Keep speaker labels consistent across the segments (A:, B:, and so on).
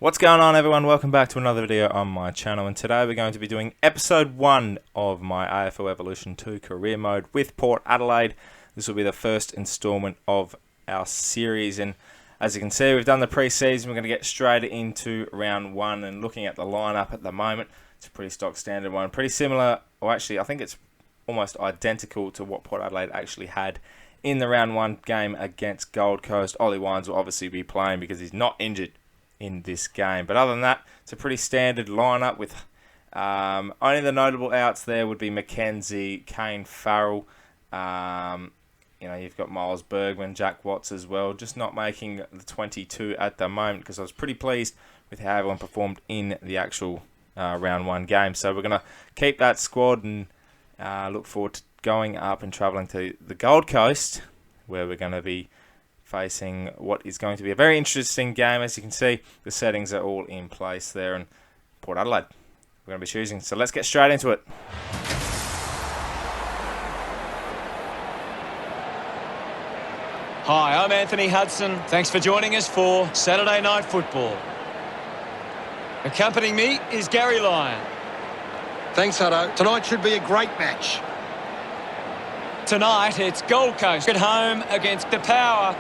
A: What's going on, everyone? Welcome back to another video on my channel, and today we're going to be doing episode 1 of my AFL Evolution 2 career mode with Port Adelaide. This will be the first installment of our series, and as you can see, we've done the pre-season. We're going to get straight into round 1 and looking at the lineup at the moment. It's a pretty stock standard one, pretty similar, or actually I think it's almost identical to what Port Adelaide actually had in the round 1 game against Gold Coast. Ollie Wines will obviously be playing because he's not injured in this game, but other than that, it's a pretty standard lineup with only the notable outs there would be Mackenzie, Kane Farrell. You've got Miles Bergman, Jack Watts as well, just not making the 22 at the moment because I was pretty pleased with how everyone performed in the actual round 1 game. So we're going to keep that squad and look forward to going up and travelling to the Gold Coast, where we're going to be facing what is going to be a very interesting game. As you can see, the settings are all in place there, and Port Adelaide we're going to be choosing. So let's get straight into it.
B: Hi, I'm Anthony Hudson. Thanks for joining us for Saturday Night Football. Accompanying me is Gary Lyon.
C: Thanks, Hutto. Tonight should be a great match.
B: Tonight, it's Gold Coast at home against ThePear.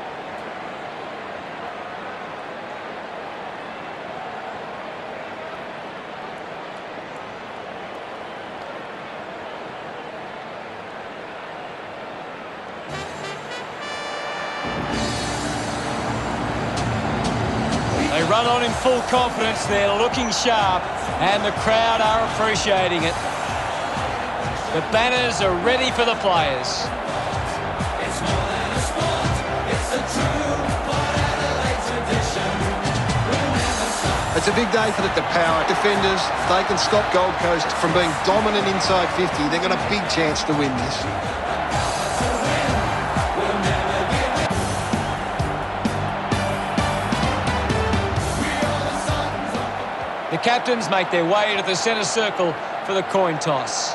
B: They run on in full confidence, they're looking sharp, and the crowd are appreciating it. The banners are ready for the players.
D: It's more than a sport, it's a true Port Adelaide tradition. We'll never stop.
C: It's a big day for the ThePear defenders. If they can stop Gold Coast from being dominant inside 50, they've got a big chance to win this.
B: The captains make their way to the centre circle for the coin toss.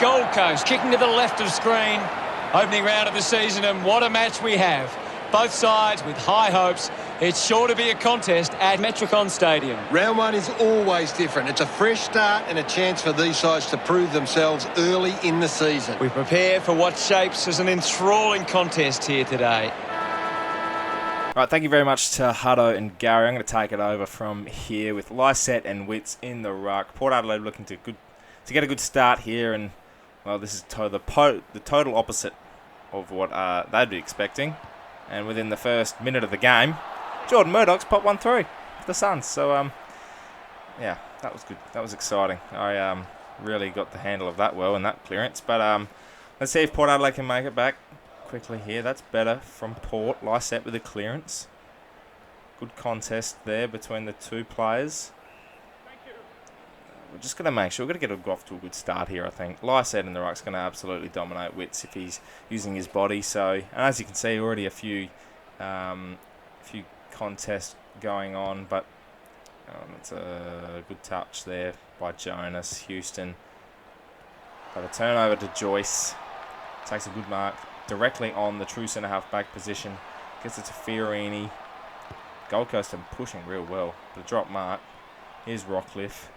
B: Gold Coast kicking to the left of screen. Opening round of the season, and what a match we have. Both sides with high hopes. It's sure to be a contest at Metricon Stadium.
C: Round 1 is always different. It's a fresh start and a chance for these sides to prove themselves early in the season.
B: We prepare for what shapes as an enthralling contest here today.
A: Right, thank you very much to Hutto and Gary. I'm going to take it over from here with Lysette and Witts in the ruck. Port Adelaide looking to get a good start here, and well, this is the total opposite of what they'd be expecting. And within the first minute of the game, Jordan Murdoch's popped one through for the Suns. So, yeah, that was good. That was exciting. I really got the handle of that well in that clearance. But let's see if Port Adelaide can make it back quickly here. That's better from Port. Lysette with a clearance. Good contest there between the two players. We're just going to make sure we're going to get off to a good start here, I think. Lysette in the ruck's going to absolutely dominate Witts if he's using his body. So, and as you can see, already a few contests going on, but it's a good touch there by Jonas. Houston. But a turnover to Joyce. Takes a good mark directly on the true centre-half back position. Gets it to Fiorini. Gold Coast are pushing real well. The drop mark. Here's Rockcliffe.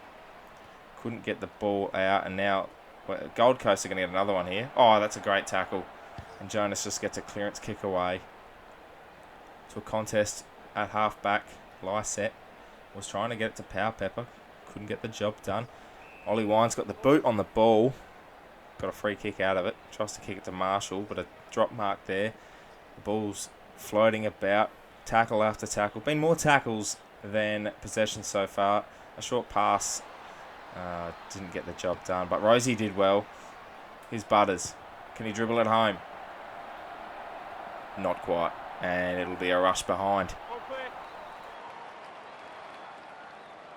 A: Couldn't get the ball out, and now Gold Coast are going to get another one here. Oh, that's a great tackle. And Jonas just gets a clearance kick away to a contest at half-back. Lysette was trying to get it to Power Pepper. Couldn't get the job done. Ollie Wines got the boot on the ball. Got a free kick out of it. Tries to kick it to Marshall, but a drop mark there. The ball's floating about. Tackle after tackle. Been more tackles than possession so far. A short pass. Didn't get the job done, but Rosie did well. Here's Butters. Can he dribble it home? Not quite. And it'll be a rush behind.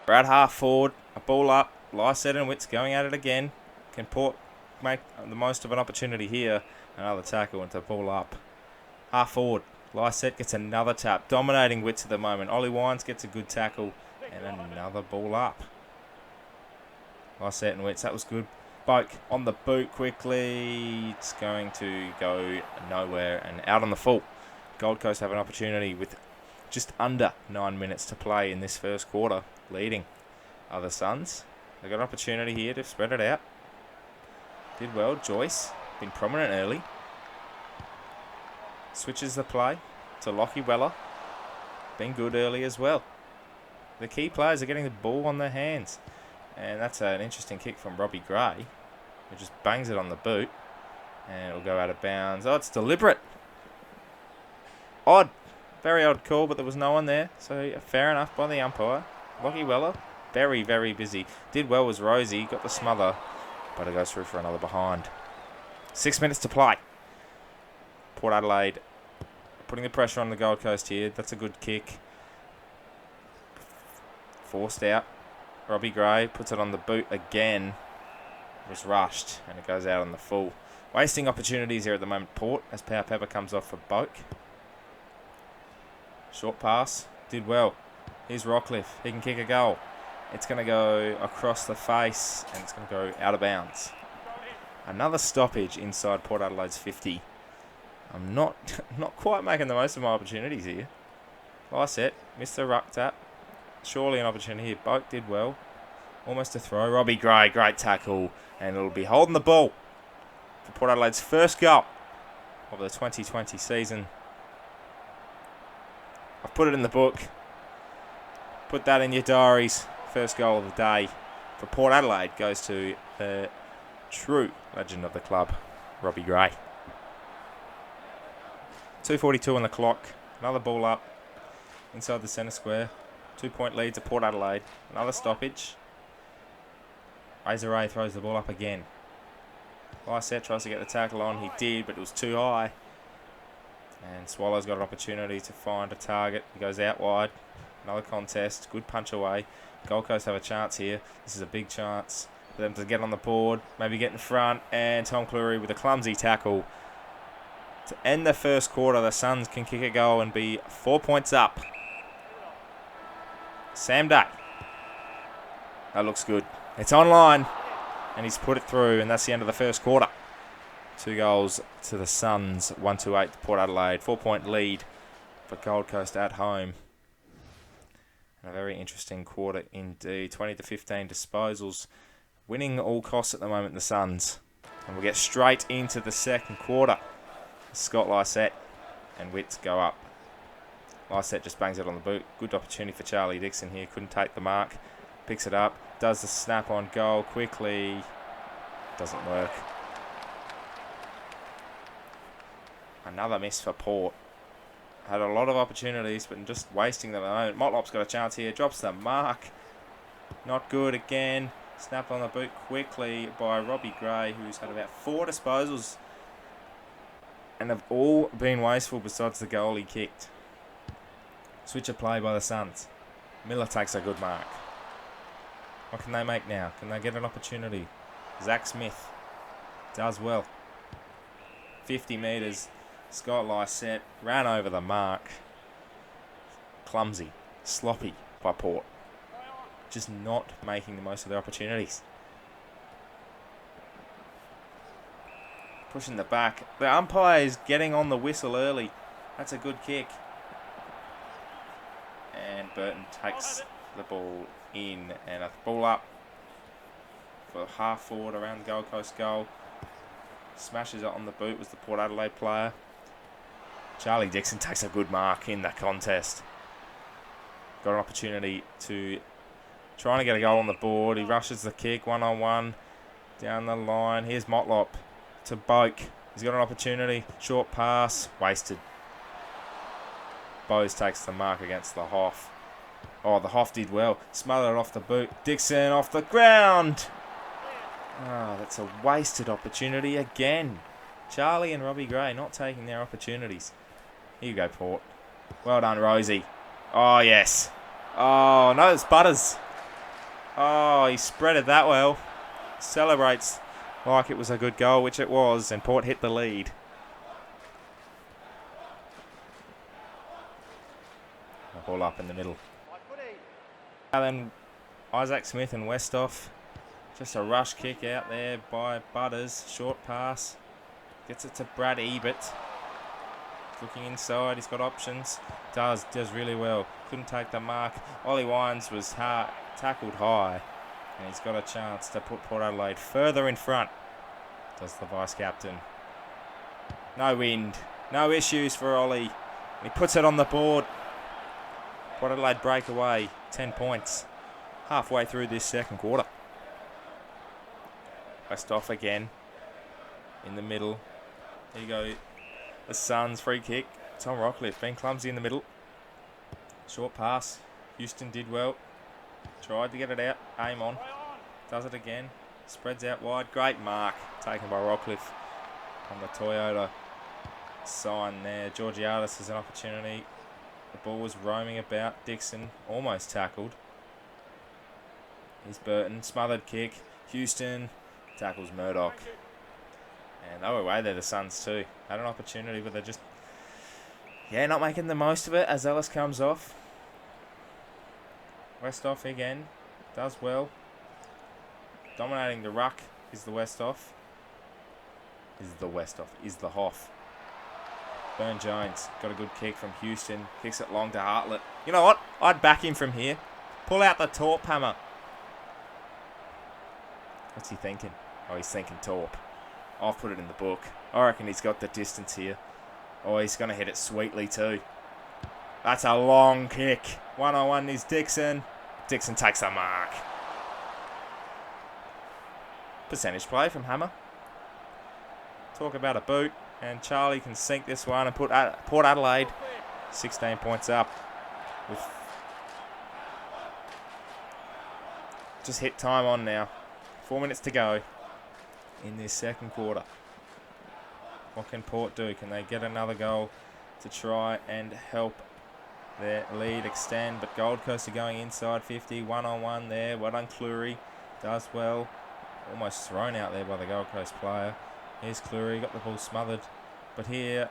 A: We're at half forward. A ball up. Lysette and Witts going at it again. Can Port make the most of an opportunity here? Another tackle into ball up. Half forward. Lysette gets another tap. Dominating Witts at the moment. Ollie Wines gets a good tackle. And another ball up. Lycett and Wits, that was good. Boak on the boot quickly. It's going to go nowhere and out on the full. Gold Coast have an opportunity with just under 9 minutes to play in this first quarter, leading are the Suns. They've got an opportunity here to spread it out. Did well. Joyce, been prominent early. Switches the play to Lockie Weller. Been good early as well. The key players are getting the ball on their hands. And that's an interesting kick from Robbie Gray, who just bangs it on the boot. And it'll go out of bounds. Oh, it's deliberate. Odd. Very odd call, but there was no one there. So fair enough by the umpire. Lockie Weller, very, very busy. Did well was Rosie. Got the smother, but it goes through for another behind. 6 minutes to play. Port Adelaide putting the pressure on the Gold Coast here. That's a good kick. Forced out. Robbie Gray puts it on the boot again. It was rushed, and it goes out on the full. Wasting opportunities here at the moment, Port, as Power Pepper comes off for Boak. Short pass. Did well. Here's Rockcliffe. He can kick a goal. It's going to go across the face, and it's going to go out of bounds. Another stoppage inside Port Adelaide's 50. I'm not quite making the most of my opportunities here. Lycett missed the ruck tap. Surely an opportunity here. Boak did well. Almost a throw. Robbie Gray, great tackle. And it'll be holding the ball for Port Adelaide's first goal of the 2020 season. I've put it in the book. Put that in your diaries. First goal of the day for Port Adelaide goes to the true legend of the club, Robbie Gray. 2:42 on the clock. Another ball up inside the centre square. 2-point lead to Port Adelaide. Another stoppage. Razor Ray throws the ball up again. Lycett tries to get the tackle on. He did, but it was too high. And Swallows got an opportunity to find a target. He goes out wide. Another contest. Good punch away. Gold Coast have a chance here. This is a big chance for them to get on the board. Maybe get in front. And Tom Cleary with a clumsy tackle. To end the first quarter, the Suns can kick a goal and be 4 points up. Sam Day. That looks good. It's online. And he's put it through. And that's the end of the first quarter. 2 goals to the Suns. 1-8 to Port Adelaide. 4-point lead for Gold Coast at home. And a very interesting quarter indeed. 20-15 disposals. Winning all costs at the moment, the Suns. And we'll get straight into the second quarter. Scott Lycett and Witts go up. Lycett just bangs it on the boot. Good opportunity for Charlie Dixon here. Couldn't take the mark. Picks it up. Does the snap on goal quickly. Doesn't work. Another miss for Port. Had a lot of opportunities, but just wasting them at the moment. Motlop's got a chance here. Drops the mark. Not good again. Snap on the boot quickly by Robbie Gray, who's had about 4 disposals. And have all been wasteful besides the goal he kicked. Switch of play by the Suns. Miller takes a good mark. What can they make now? Can they get an opportunity? Zach Smith does well. 50 metres. Scott Lycett ran over the mark. Clumsy. Sloppy by Port. Just not making the most of their opportunities. Pushing the back. The umpire is getting on the whistle early. That's a good kick. And Burton takes the ball in. And a ball up for half forward around the Gold Coast goal. Smashes it on the boot was the Port Adelaide player. Charlie Dixon takes a good mark in the contest. Got an opportunity to trying to get a goal on the board. He rushes the kick 1-on-1 down the line. Here's Motlop to Boak. He's got an opportunity. Short pass. Wasted. Bose takes the mark against the Hoff. Oh, the Hoff did well. Smothered off the boot. Dixon off the ground. Oh, that's a wasted opportunity again. Charlie and Robbie Gray not taking their opportunities. Here you go, Port. Well done, Rosie. Oh, yes. Oh, no, it's Butters. Oh, he spread it that well. Celebrates like it was a good goal, which it was, and Port hit the lead. A ball up in the middle. And then Isaac Smith and Westhoff Just a rush kick out there by Butters. Short pass. Gets it to Brad Ebert. Looking inside. He's got options. Does really well. Couldn't take the mark. Ollie Wines was tackled high. And he's got a chance to put Port Adelaide further in front. Does the vice-captain. No wind. No issues for Ollie. He puts it on the board. Port Adelaide break away. 10 points. Halfway through this second quarter. West off again. In the middle. Here you go. The Suns free kick. Tom Rockcliffe being clumsy in the middle. Short pass. Houston did well. Tried to get it out. Aim on. Does it again. Spreads out wide. Great mark. Taken by Rockcliffe on the Toyota sign there. Georgiadis has an opportunity. The ball was roaming about. Dixon almost tackled. Here's Burton. Smothered kick. Houston tackles Murdoch. And they were away there, the Suns too. Had an opportunity, but they're just, not making the most of it as Ellis comes off. West off again. Does well. Dominating the ruck is the West off. Is the Hoff. Burn Jones got a good kick from Houston. Kicks it long to Hartlett. You know what? I'd back him from here. Pull out the Torp hammer. What's he thinking? Oh, he's thinking Torp. I've put it in the book. I reckon he's got the distance here. Oh, he's going to hit it sweetly too. That's a long kick. 1-on-1 is Dixon. Dixon takes the mark. Percentage play from Hammer. Talk about a boot. And Charlie can sink this one and put Port Adelaide 16 points up. With just hit time on now. 4 minutes to go in this second quarter. What can Port do? Can they get another goal to try and help their lead extend? But Gold Coast are going inside 50. 1-on-1 there. Well done, Cleary. Does well. Almost thrown out there by the Gold Coast player. Here's Cleary. Got the ball smothered. But here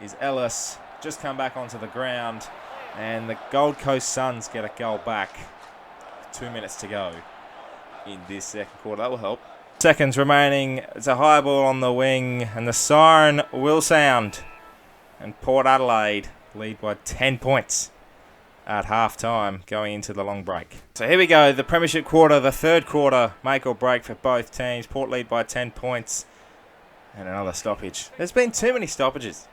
A: is Ellis. Just come back onto the ground. And the Gold Coast Suns get a goal back. 2 minutes to go in this second quarter. That will help. Seconds remaining. It's a high ball on the wing. And the siren will sound. And Port Adelaide lead by 10 points at half-time going into the long break. So here we go. The Premiership quarter, the third quarter. Make or break for both teams. Port lead by 10 points. And another stoppage. There's been too many stoppages.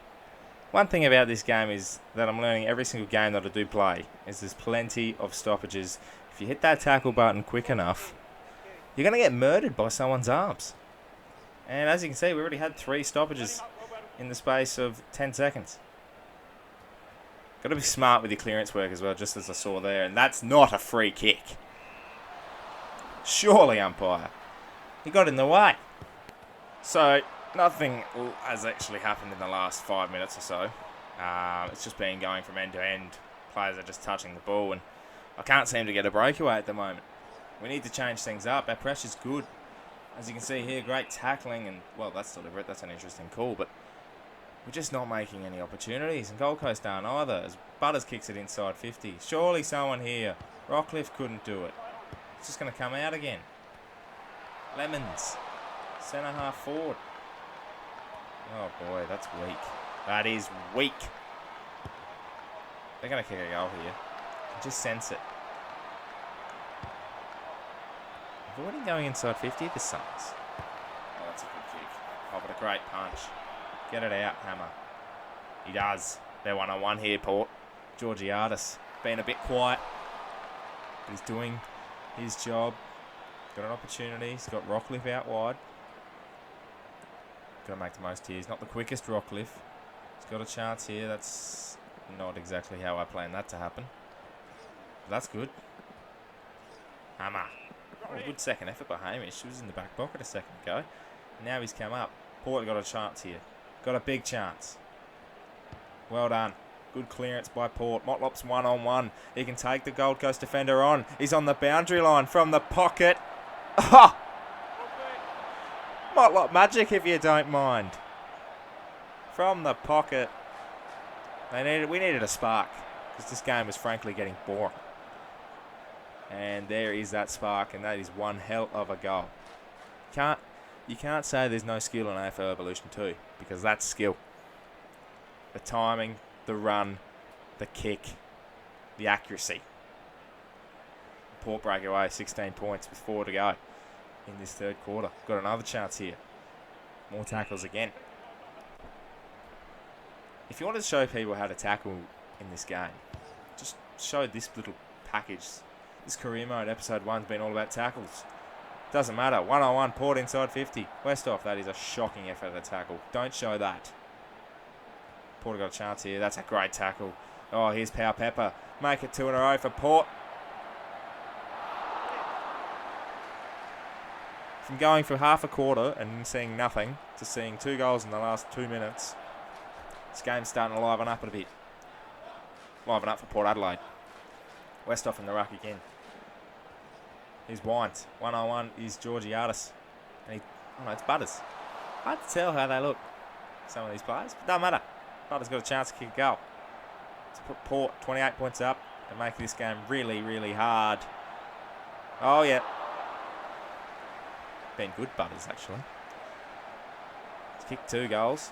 A: One thing about this game is that I'm learning every single game that I do play is there's plenty of stoppages. If you hit that tackle button quick enough, you're going to get murdered by someone's arms. And as you can see, we already had 3 stoppages in the space of 10 seconds. Got to be smart with your clearance work as well, just as I saw there. And that's not a free kick. Surely, umpire. He got in the way. So, nothing has actually happened in the last 5 minutes or so. It's just been going from end to end. Players are just touching the ball, and I can't seem to get a breakaway at the moment. We need to change things up. Our pressure's good. As you can see here, great tackling, and, well, that's deliberate. That's an interesting call, but we're just not making any opportunities, and Gold Coast aren't either, as Butters kicks it inside 50. Surely someone here. Rockcliffe couldn't do it. It's just going to come out again. Lemons. Centre half forward. Oh boy, that's weak. That is weak. They're going to kick a goal here. Just sense it. Avoiding going inside 50, the Suns. Oh, that's a good kick. Oh, but a great punch. Get it out, Hammer. He does. They're 1-on-1 here, Port. Georgiadis being a bit quiet, but he's doing his job. Got an opportunity. He's got Rockcliffe out wide. Got to make the most here. He's not the quickest Rockcliffe. He's got a chance here. That's not exactly how I planned that to happen. But that's good. Hammer. Oh, good second effort by Hamish. He was in the back pocket a second ago. Now he's come up. Port got a chance here. Got a big chance. Well done. Good clearance by Port. Motlop's 1-on-1. He can take the Gold Coast defender on. He's on the boundary line from the pocket. Oh! Motlop magic, if you don't mind. From the pocket. We needed a spark, because this game was frankly getting boring. And there is that spark, and that is one hell of a goal. You can't say there's no skill in AFL Evolution 2, because that's skill. The timing, the run, the kick, the accuracy. Port breakaway, 16 points with 4 to go in this third quarter. Got another chance here. More tackles again. If you want to show people how to tackle in this game, just show this little package. This career mode episode 1's been all about tackles. Doesn't matter. 1-on-1, Port inside 50. Westhoff, that is a shocking effort at a tackle. Don't show that. Port got a chance here. That's a great tackle. Oh, here's Power Pepper. Make it 2 in a row for Port. From going for half a quarter and seeing nothing to seeing 2 goals in the last 2 minutes, this game's starting to liven up a bit. Liven up for Port Adelaide. Westhoff in the ruck again. Here's Wines. 1-on-1 is Georgiadis. And it's Butters. Hard to tell how they look, some of these players, but doesn't matter. Butters got a chance to kick a goal. To put Port 28 points up and make this game really, really hard. Oh, yeah. Been good, Butters, actually. He's kicked 2 goals.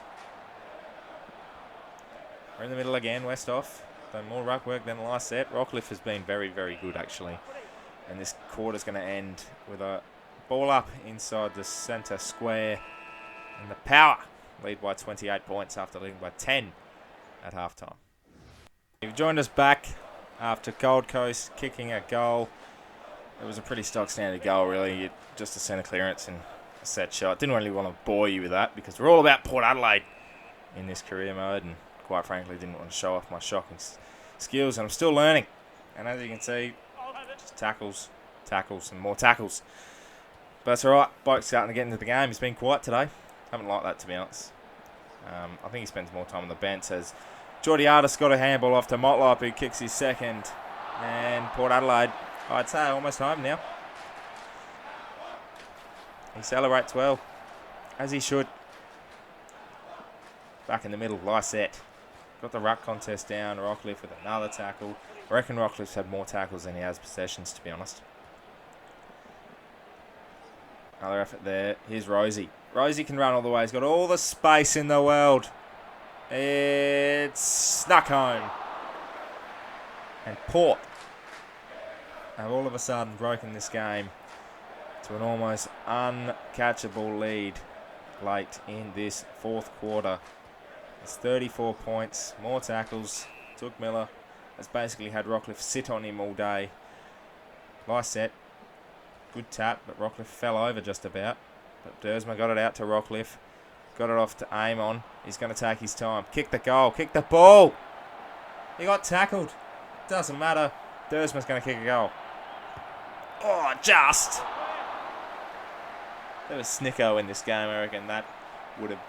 A: We're in the middle again, Westhoff. Done more ruck work than the last set. Rockcliffe has been very, very good, actually. And this quarter's going to end with a ball up inside the centre square. And the Power lead by 28 points after leading by 10 at halftime. You've joined us back after Gold Coast kicking a goal. It was a pretty stock standard goal, really. Just a centre clearance and a set shot. Didn't really want to bore you with that because we're all about Port Adelaide in this career mode, and quite frankly didn't want to show off my shocking skills, and I'm still learning. And as you can see, just tackles, and more tackles. But that's alright. Bloke's starting to get into the game. He's been quiet today. Haven't liked that, to be honest. I think he spends more time on the bench as Georgiadis got a handball off to Motlop, who kicks his second. And Port Adelaide, I'd say, almost home now. He celebrates well, as he should. Back in the middle, Lysette. Got the ruck contest down. Rockcliffe with another tackle. I reckon Rockcliffe's had more tackles than he has possessions, to be honest. Another effort there. Here's Rosie. Rosie can run all the way. He's got all the space in the world. It's snuck home. And Port have all of a sudden broken this game to an almost uncatchable lead late in this fourth quarter. It's 34 points, more tackles. Took Miller has basically had Rockcliffe sit on him all day. Lysette, good tap, but Rockcliffe fell over just about. But Dersma got it out to Rockcliffe. Got it off to Amon. He's going to take his time. Kick the goal. Kick the ball. He got tackled. Doesn't matter. Dersma's going to kick a goal. Oh, just. There was Snicko in this game, I reckon. That would have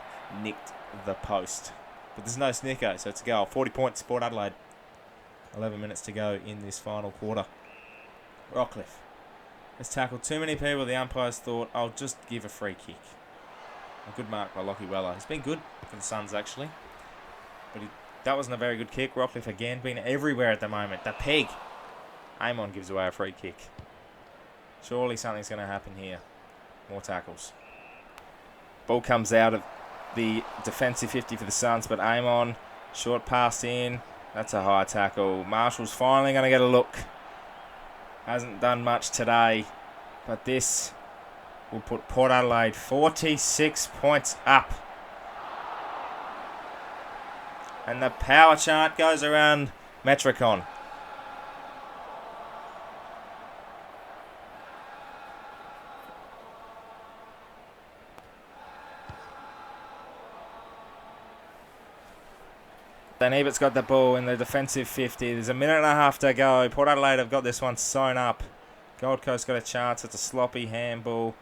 A: nicked the post. But there's no Snicko, so it's a goal. 40 points, Port Adelaide. 11 minutes to go in this final quarter. Rockcliffe has tackled too many people. The umpires thought, I'll just give a free kick. A good mark by Lockie Weller. He's been good for the Suns, actually. But that wasn't a very good kick. Rockcliffe again been everywhere at the moment. The peg. Amon gives away a free kick. Surely something's going to happen here. More tackles. Ball comes out of the defensive 50 for the Suns, but Amon, short pass in. That's a high tackle. Marshall's finally going to get a look. Hasn't done much today, but this will put Port Adelaide 46 points up. And the power chant goes around Metricon. Then Ebert's got the ball in the defensive 50. There's a minute and a half to go. Port Adelaide have got this one sewn up. Gold Coast got a chance. It's a sloppy handball.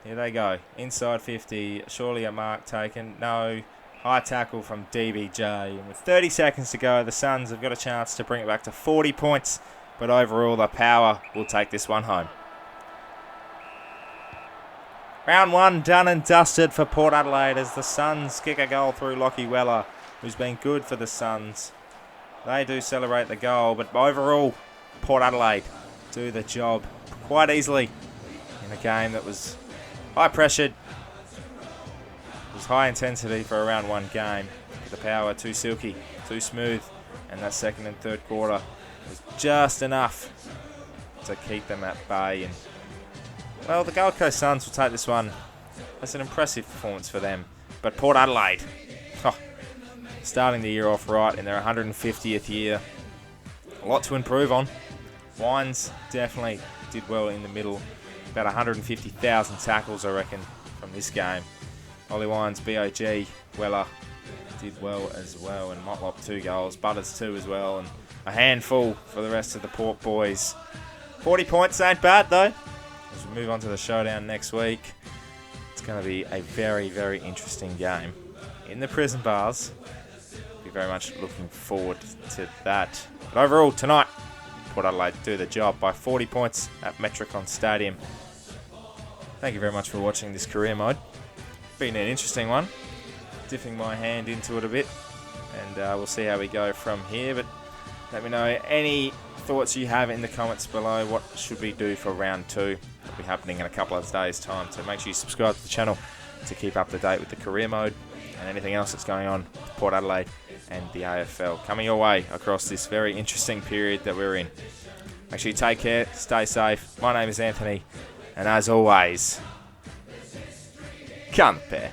A: Here they go. Inside 50. Surely a mark taken. No. High tackle from DBJ. And with 30 seconds to go, the Suns have got a chance to bring it back to 40 points. But overall, the Power will take this one home. Round one done and dusted for Port Adelaide as the Suns kick a goal through Lockie Weller, who's been good for the Suns. They do celebrate the goal, but overall, Port Adelaide do the job quite easily in a game that was high pressured. It was high intensity for a round 1 game. The Power too silky, too smooth, and that second and third quarter was just enough to keep them at bay. And well, the Gold Coast Suns will take this one. That's an impressive performance for them. But Port Adelaide, starting the year off right in their 150th year. A lot to improve on. Wines definitely did well in the middle. About 150,000 tackles, I reckon, from this game. Ollie Wines, BOG, Weller did well as well. And Motlop 2 goals, Butters 2 as well. And a handful for the rest of the Port boys. 40 points ain't bad, though. As we move on to the showdown next week, it's going to be a very, very interesting game in the prison bars. Be very much looking forward to that. But overall, tonight, Port Adelaide do the job by 40 points at Metricon Stadium. Thank you very much for watching this career mode. Been an interesting one. Dipping my hand into it a bit. And we'll see how we go from here. But let me know any thoughts you have in the comments below. What should we do for round 2? It'll be happening in a couple of days' time. So make sure you subscribe to the channel to keep up to date with the career mode and anything else that's going on with Port Adelaide and the AFL coming your way across this very interesting period that we're in. Make sure you take care, stay safe. My name is Anthony, and as always, come ThePear.